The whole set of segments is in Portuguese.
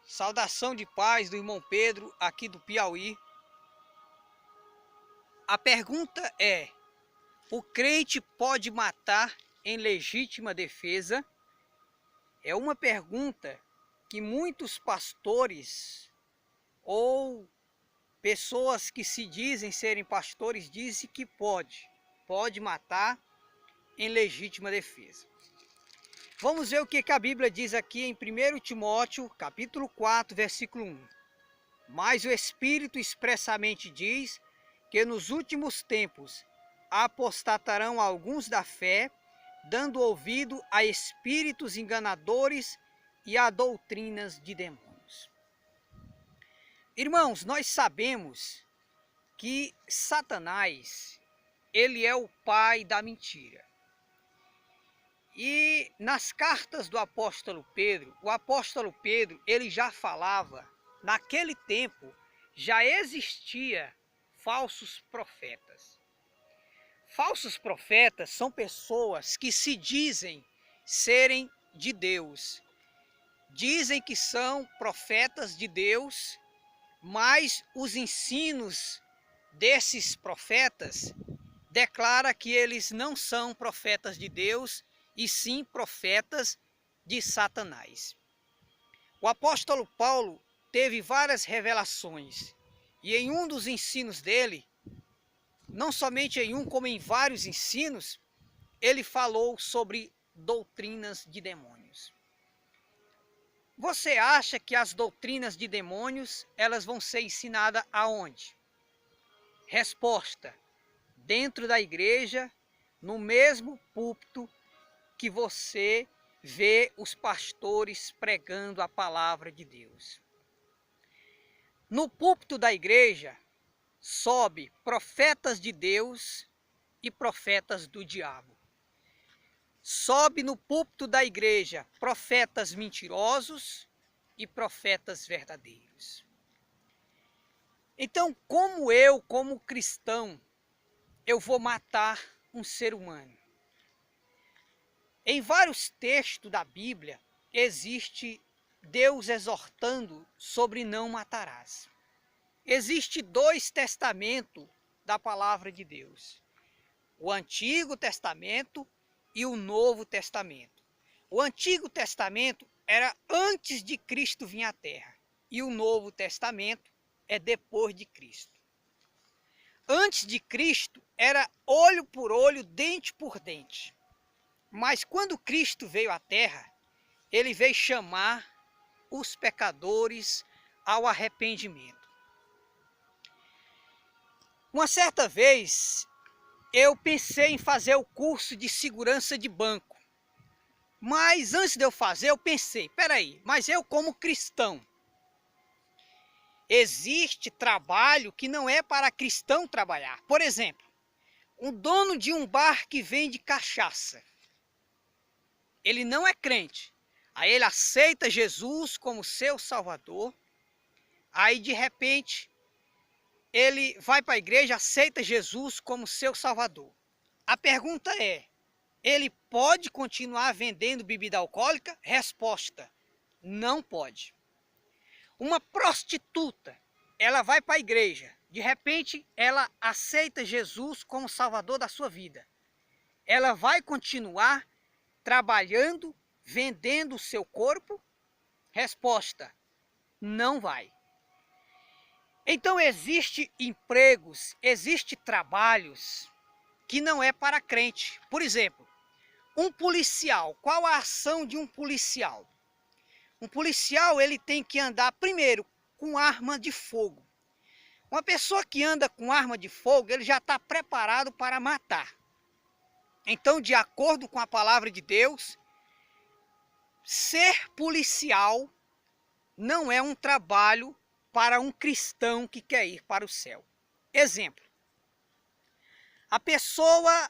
Saudação de paz do irmão Pedro, aqui do Piauí. A pergunta é: o crente pode matar em legítima defesa? É uma pergunta que muitos pastores ou pessoas que se dizem serem pastores dizem que pode matar em legítima defesa. Vamos ver o que a Bíblia diz aqui em 1 Timóteo, capítulo 4, versículo 1. Mas o Espírito expressamente diz que nos últimos tempos apostatarão alguns da fé, dando ouvido a espíritos enganadores e a doutrinas de demônios. Irmãos, nós sabemos que Satanás, ele é o pai da mentira. E nas cartas do apóstolo Pedro, o apóstolo Pedro, ele já falava, naquele tempo já existia falsos profetas. Falsos profetas são pessoas que se dizem serem de Deus. Dizem que são profetas de Deus, mas os ensinos desses profetas declaram que eles não são profetas de Deus, e sim profetas de Satanás. O apóstolo Paulo teve várias revelações, e em um dos ensinos dele, não somente em um, como em vários ensinos, ele falou sobre doutrinas de demônios. Você acha que as doutrinas de demônios, elas vão ser ensinadas aonde? Resposta: dentro da igreja, no mesmo púlpito que você vê os pastores pregando a palavra de Deus. No púlpito da igreja, sobe profetas de Deus e profetas do diabo. Sobe no púlpito da igreja profetas mentirosos e profetas verdadeiros. Então, como cristão, eu vou matar um ser humano? Em vários textos da Bíblia, existe Deus exortando sobre não matarás. Existe dois testamentos da palavra de Deus: o Antigo Testamento e o Novo Testamento. O Antigo Testamento era antes de Cristo vir à Terra, e o Novo Testamento é depois de Cristo. Antes de Cristo era olho por olho, dente por dente. Mas quando Cristo veio à Terra, ele veio chamar os pecadores ao arrependimento. Uma certa vez, eu pensei em fazer o curso de segurança de banco. Mas antes de eu fazer, eu pensei, peraí, mas eu como cristão, existe trabalho que não é para cristão trabalhar. Por exemplo, um dono de um bar que vende cachaça. Ele não é crente. Aí ele aceita Jesus como seu Salvador. Aí de repente ele vai para a igreja, aceita Jesus como seu Salvador. A pergunta é: ele pode continuar vendendo bebida alcoólica? Resposta: não pode. Uma prostituta, ela vai para a igreja. De repente ela aceita Jesus como Salvador da sua vida. Ela vai continuar trabalhando, vendendo o seu corpo? Resposta: não vai. Então existe empregos, existe trabalhos que não é para crente. Por exemplo, um policial. Qual a ação de um policial? Um policial, ele tem que andar primeiro com arma de fogo. Uma pessoa que anda com arma de fogo, ele já está preparado para matar. Então, de acordo com a palavra de Deus, ser policial não é um trabalho para um cristão que quer ir para o céu. Exemplo: a pessoa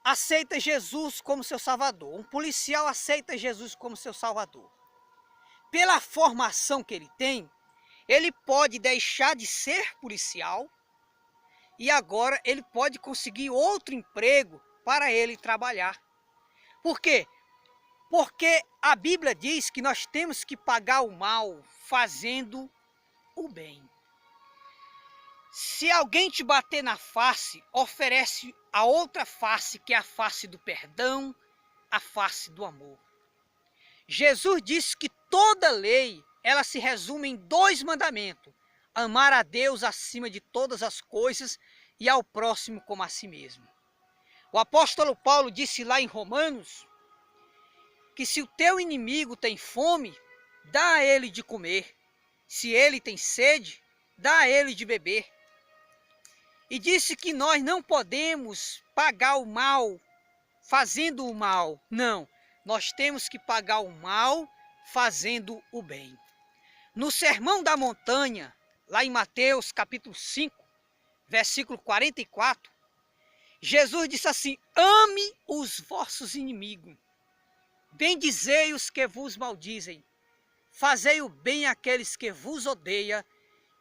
aceita Jesus como seu Salvador. Um policial aceita Jesus como seu Salvador. Pela formação que ele tem, ele pode deixar de ser policial e agora ele pode conseguir outro emprego para ele trabalhar. Por quê? Porque a Bíblia diz que nós temos que pagar o mal fazendo o bem. Se alguém te bater na face, oferece a outra face, que é a face do perdão, a face do amor. Jesus disse que toda lei, ela se resume em 2 mandamentos: amar a Deus acima de todas as coisas e ao próximo como a si mesmo. O apóstolo Paulo disse lá em Romanos que se o teu inimigo tem fome, dá a ele de comer. Se ele tem sede, dá a ele de beber. E disse que nós não podemos pagar o mal fazendo o mal. Não, nós temos que pagar o mal fazendo o bem. No Sermão da Montanha, lá em Mateus capítulo 5, versículo 44, Jesus disse assim: ame os vossos inimigos, bendizei os que vos maldizem, fazei o bem àqueles que vos odeiam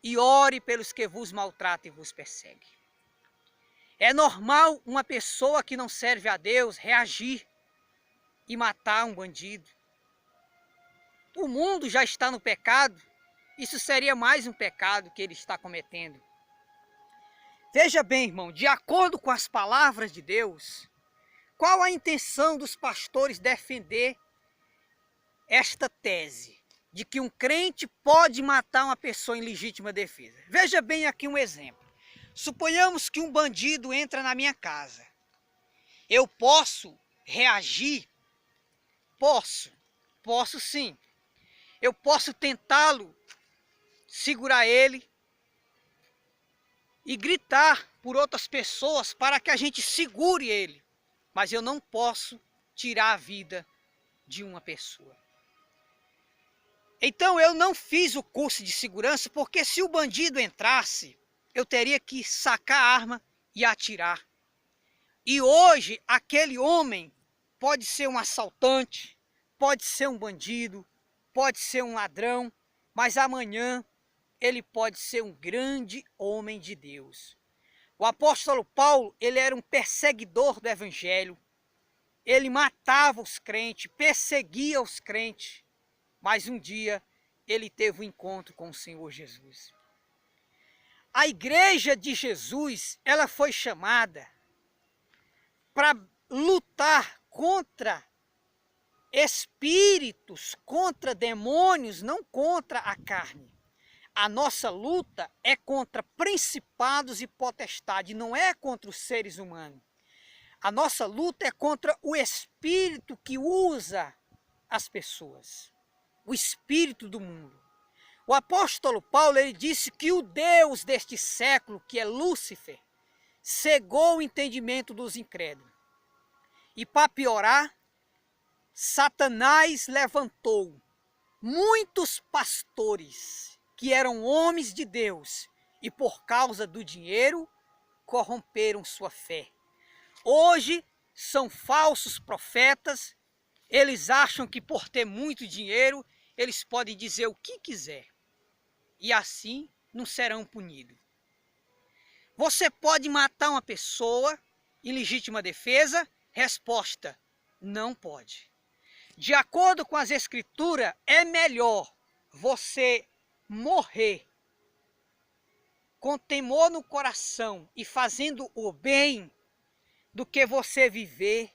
e ore pelos que vos maltratam e vos perseguem. É normal uma pessoa que não serve a Deus reagir e matar um bandido. O mundo já está no pecado, isso seria mais um pecado que ele está cometendo. Veja bem, irmão, de acordo com as palavras de Deus, qual a intenção dos pastores defender esta tese de que um crente pode matar uma pessoa em legítima defesa? Veja bem aqui um exemplo. Suponhamos que um bandido entra na minha casa. Eu posso reagir? Posso sim. Eu posso tentá-lo, segurar ele e gritar por outras pessoas para que a gente segure ele. Mas eu não posso tirar a vida de uma pessoa. Então eu não fiz o curso de segurança, porque se o bandido entrasse, eu teria que sacar a arma e atirar. E hoje aquele homem pode ser um assaltante, pode ser um bandido, pode ser um ladrão, mas amanhã ele pode ser um grande homem de Deus. O apóstolo Paulo, ele era um perseguidor do evangelho. Ele matava os crentes, perseguia os crentes. Mas um dia ele teve um encontro com o Senhor Jesus. A igreja de Jesus, ela foi chamada para lutar contra espíritos, contra demônios, não contra a carne. A nossa luta é contra principados e potestades, não é contra os seres humanos. A nossa luta é contra o espírito que usa as pessoas, o espírito do mundo. O apóstolo Paulo, ele disse que o Deus deste século, que é Lúcifer, cegou o entendimento dos incrédulos. E para piorar, Satanás levantou muitos pastores que eram homens de Deus e por causa do dinheiro corromperam sua fé. Hoje são falsos profetas, eles acham que por ter muito dinheiro eles podem dizer o que quiser e assim não serão punidos. Você pode matar uma pessoa em legítima defesa? Resposta: não pode. De acordo com as escrituras, é melhor você morrer com temor no coração e fazendo o bem do que você viver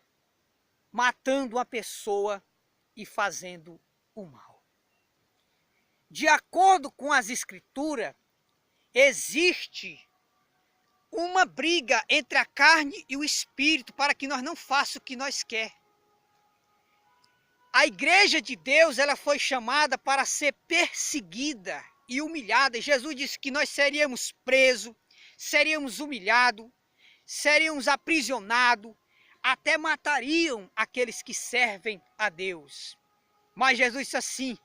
matando uma pessoa e fazendo o mal. De acordo com as escrituras, existe uma briga entre a carne e o espírito para que nós não façamos o que nós queremos. A igreja de Deus, ela foi chamada para ser perseguida e humilhada. Jesus disse que nós seríamos presos, seríamos humilhados, seríamos aprisionados, até matariam aqueles que servem a Deus. Mas Jesus disse assim: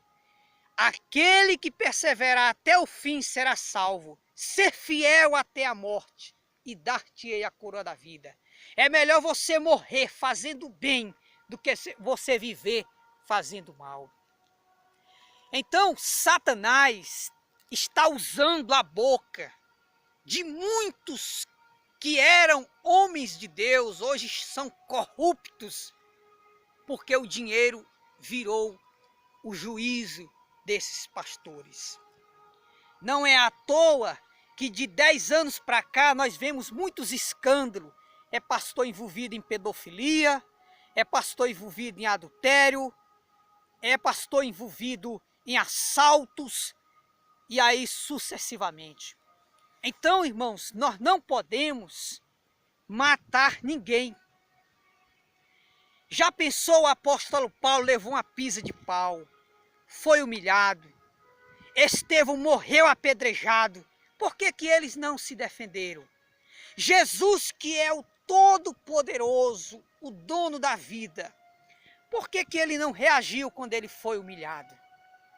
aquele que perseverar até o fim será salvo. Ser fiel até a morte e dar-te-ei a coroa da vida. É melhor você morrer fazendo bem do que você viver fazendo mal. Então, Satanás está usando a boca de muitos que eram homens de Deus, hoje são corruptos, porque o dinheiro virou o juízo desses pastores. Não é à toa que de 10 anos para cá nós vemos muitos escândalos. É pastor envolvido em pedofilia, é pastor envolvido em adultério, é pastor envolvido em assaltos e aí sucessivamente. Então, irmãos, nós não podemos matar ninguém. Já pensou, o apóstolo Paulo levou uma pisa de pau, foi humilhado, Estevão morreu apedrejado. Por que que eles não se defenderam? Jesus, que é o Todo-Poderoso, o dono da vida, por que que ele não reagiu quando ele foi humilhado?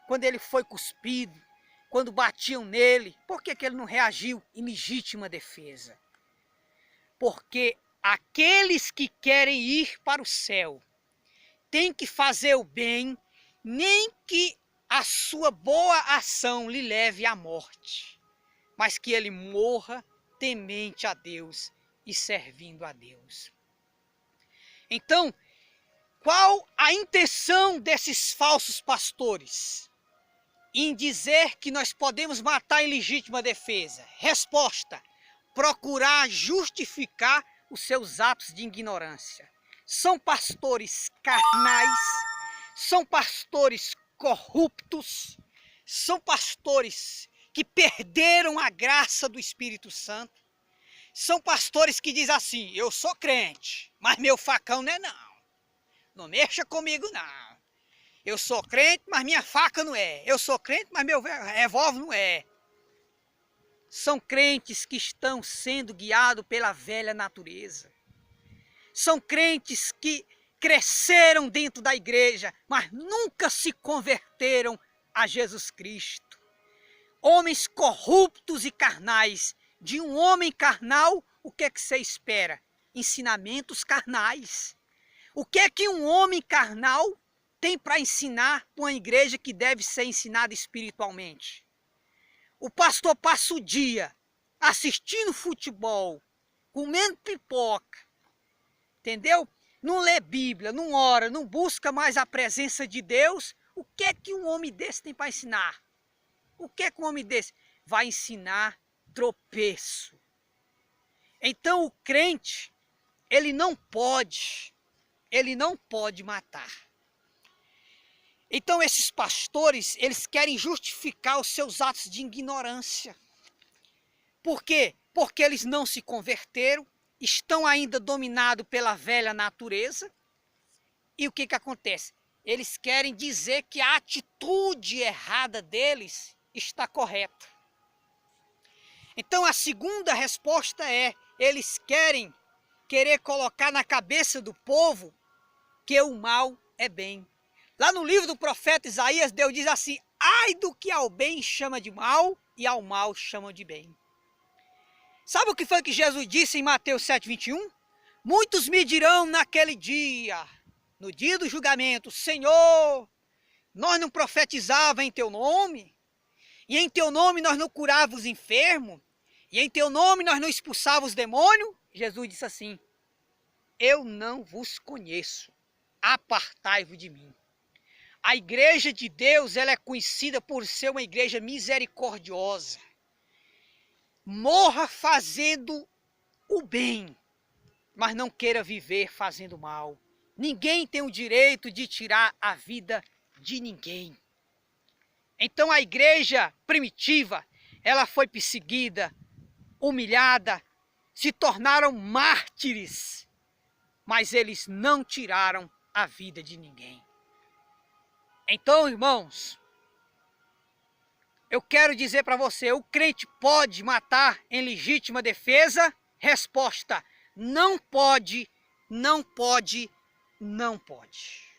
Quando ele foi cuspido? Quando batiam nele? Por que que ele não reagiu em legítima defesa? Porque aqueles que querem ir para o céu têm que fazer o bem, nem que a sua boa ação lhe leve à morte, mas que ele morra temente a Deus e servindo a Deus. Então, qual a intenção desses falsos pastores em dizer que nós podemos matar em legítima defesa? Resposta: procurar justificar os seus atos de ignorância. São pastores carnais, são pastores corruptos, são pastores que perderam a graça do Espírito Santo. São pastores que dizem assim: eu sou crente, mas meu facão não é não. Não mexa comigo não. Eu sou crente, mas minha faca não é. Eu sou crente, mas meu revólver não é. São crentes que estão sendo guiados pela velha natureza. São crentes que cresceram dentro da igreja, mas nunca se converteram a Jesus Cristo. Homens corruptos e carnais. De um homem carnal, o que é que você espera? Ensinamentos carnais. O que é que um homem carnal tem para ensinar para uma igreja que deve ser ensinada espiritualmente? O pastor passa o dia assistindo futebol, comendo pipoca, entendeu? Não lê Bíblia, não ora, não busca mais a presença de Deus. O que é que um homem desse tem para ensinar? O que é que um homem desse vai ensinar? Tropeço. Então o crente, ele não pode matar. Então esses pastores, eles querem justificar os seus atos de ignorância. Por quê? Porque eles não se converteram, estão ainda dominados pela velha natureza. E o que que acontece? Eles querem dizer que a atitude errada deles está correta. Então a segunda resposta é: eles querer colocar na cabeça do povo que o mal é bem. Lá no livro do profeta Isaías, Deus diz assim: ai do que ao bem chama de mal e ao mal chama de bem. Sabe o que foi que Jesus disse em Mateus 7,21? Muitos me dirão naquele dia, no dia do julgamento: Senhor, nós não profetizávamos em teu nome? E em teu nome nós não curávamos os enfermos? E em teu nome nós não expulsávamos os demônios? Jesus disse assim: eu não vos conheço, apartai-vos de mim. A igreja de Deus, ela é conhecida por ser uma igreja misericordiosa. Morra fazendo o bem, mas não queira viver fazendo mal. Ninguém tem o direito de tirar a vida de ninguém. Então a igreja primitiva, ela foi perseguida, humilhada, se tornaram mártires, mas eles não tiraram a vida de ninguém. Então, irmãos, eu quero dizer para você: o crente pode matar em legítima defesa? Resposta: não pode, não pode, não pode.